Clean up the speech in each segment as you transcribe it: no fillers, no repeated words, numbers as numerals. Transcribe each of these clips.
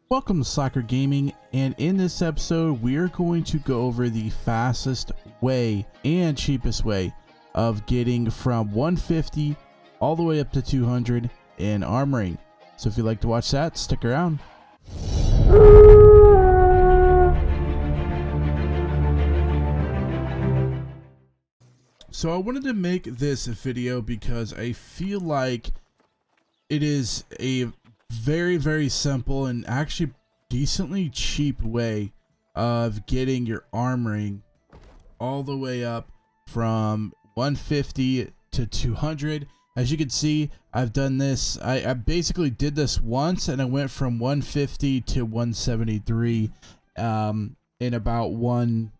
Welcome to Slacker Gaming, and in this episode we are going to go over the fastest way and cheapest way of getting from 150 all the way up to 200 in armoring. So if you'd like to watch that, stick around. So I wanted to make this video because I feel like it is a very simple and actually decently cheap way of getting your armoring all the way up from 150 to 200. As you can see, I've done this. I basically did this once, and I went from 150 to 173 in about one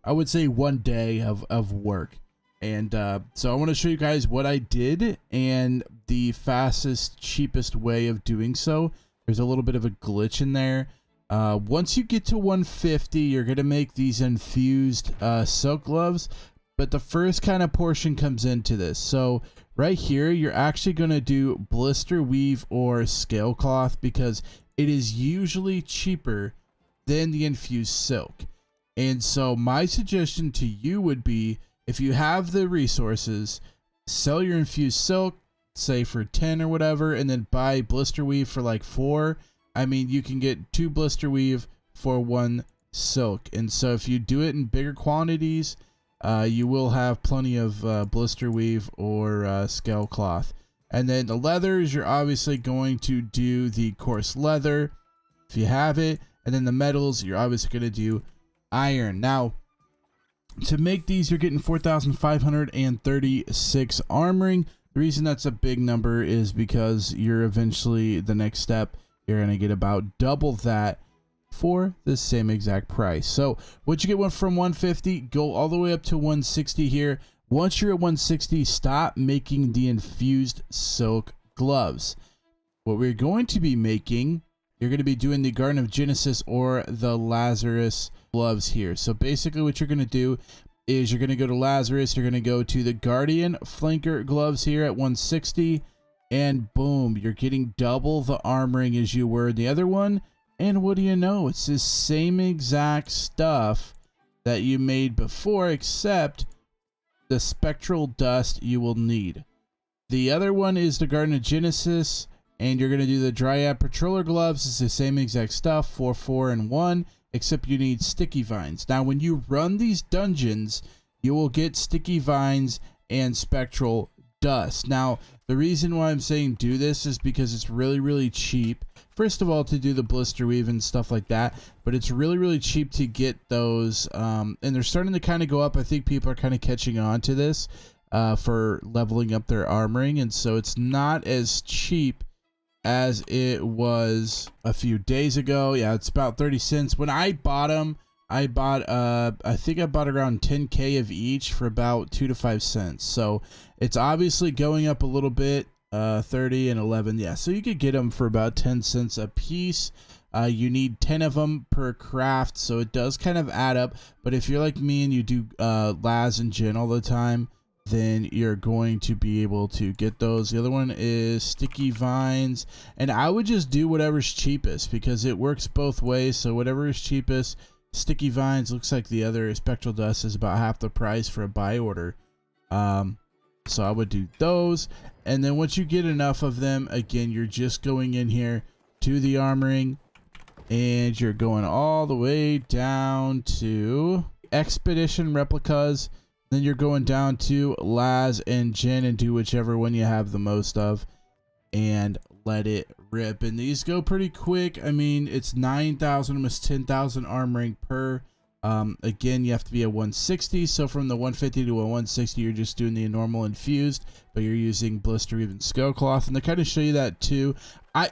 day of work. And so I want to show you guys what I did and the fastest, cheapest way of doing so. There's a little bit of a glitch in there. Once you get to 150, you're going to make these infused silk gloves. But the first kind of portion comes into this. So right here, you're actually going to do blister weave or scale cloth because it is usually cheaper than the infused silk. And so my suggestion to you would be, if you have the resources, sell your infused silk, say for 10 or whatever, and then buy blister weave for like 4. I mean, you can get 2 blister weave for 1 silk. And so if you do it in bigger quantities, you will have plenty of blister weave or scale cloth. And then the leathers, you're obviously going to do the coarse leather if you have it. And then the metals, you're obviously going to do iron. Now, to make these, you're getting 4,536 armoring. The reason that's a big number is because you're eventually, the next step, you're going to get about double that for the same exact price. So once you get one from 150, go all the way up to 160 here. Once you're at 160, stop making the infused silk gloves. What we're going to be making, you're going to be doing the Garden of Genesis or the Lazarus gloves here. So basically what you're going to do is you're going to go to Lazarus, you're going to go to the Guardian Flanker gloves here at 160, and boom, you're getting double the armoring as you were in the other one. And what do you know? It's the same exact stuff that you made before, except the spectral dust you will need. The other one is the Garden of Genesis, and you're going to do the Dryad Patroller gloves. It's the same exact stuff, 4, 4, and 1, except you need sticky vines. Now, when you run these dungeons, you will get sticky vines and spectral dust. Now, the reason why I'm saying do this is because it's really cheap. First of all, to do the blister weave and stuff like that, but it's really cheap to get those, and they're starting to kind of go up. I think people are kind of catching on to this for leveling up their armoring, and so it's not as cheap as it was a few days ago. Yeah, it's about 30 cents. When I bought them, I think I bought around 10K of each for about 2 to 5 cents. So it's obviously going up a little bit, 30 and 11. Yeah, so you could get them for about 10 cents a piece. You need 10 of them per craft, so it does kind of add up. But if you're like me and you do Laz and Gen all the time, then you're going to be able to get those. The other one is sticky vines, and I would just do whatever's cheapest because it works both ways. So whatever is cheapest. Sticky vines, looks like the other spectral dust is about half the price for a buy order. So I would do those, and then once you get enough of them, again, you're just going in here to the armoring, and you're going all the way down to Expedition replicas. Then you're going down to Laz and Gen and do whichever one you have the most of and let it rip. And these go pretty quick. I mean, it's 9,000, almost 10,000 armoring per. Again, you have to be at 160. So from the 150 to a 160, you're just doing the normal infused, but you're using blister even scale cloth. And they kind of show you that too.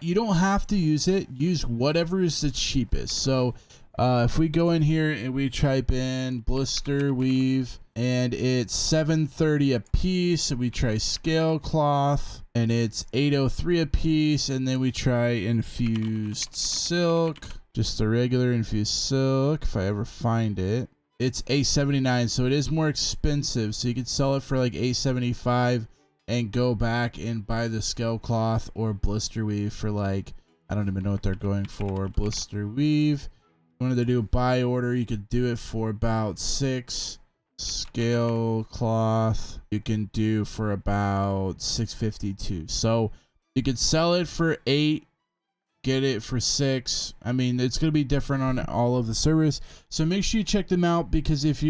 You don't have to use it. Use whatever is the cheapest. So if we go in here and we type in blister weave, and it's 730 a piece, so we try scale cloth, and it's 803 a piece, and then we try infused silk, just the regular infused silk, if I ever find it. It's $879, so it is more expensive, so you could sell it for like $875 and go back and buy the scale cloth or blister weave for like I don't even know what they're going for. Blister weave. If you wanted to do a buy order, you could do it for about 6. Scale cloth you can do for about 652. So you could sell it for 8, get it for 6. I mean, it's going to be different on all of the servers, so make sure you check them out, because if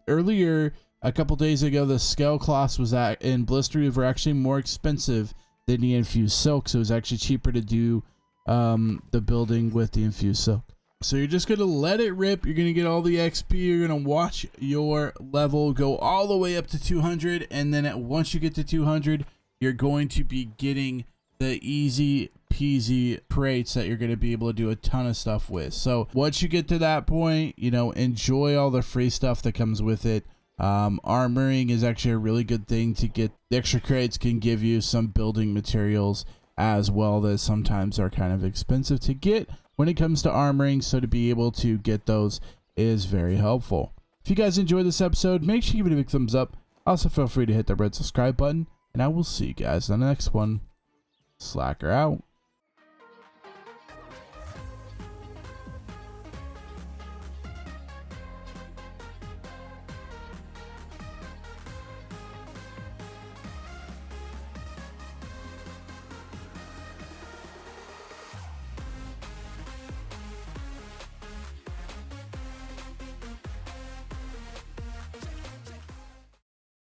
earlier a couple days ago the scale cloths was in Blister Weave were actually more expensive than the infused silk, so it was actually cheaper to do the building with the infused silk. So you're just going to let it rip. You're going to get all the XP. You're going to watch your level go all the way up to 200. And then once you get to 200, you're going to be getting the easy peasy crates that you're going to be able to do a ton of stuff with. So once you get to that point, you know, enjoy all the free stuff that comes with it. Armoring is actually a really good thing to get. The extra crates can give you some building materials as well that sometimes are kind of expensive to get when it comes to armoring, so to be able to get those is very helpful. If you guys enjoyed this episode, make sure you give it a big thumbs up. Also, feel free to hit the red subscribe button, and I will see you guys on the next one. Slacker out.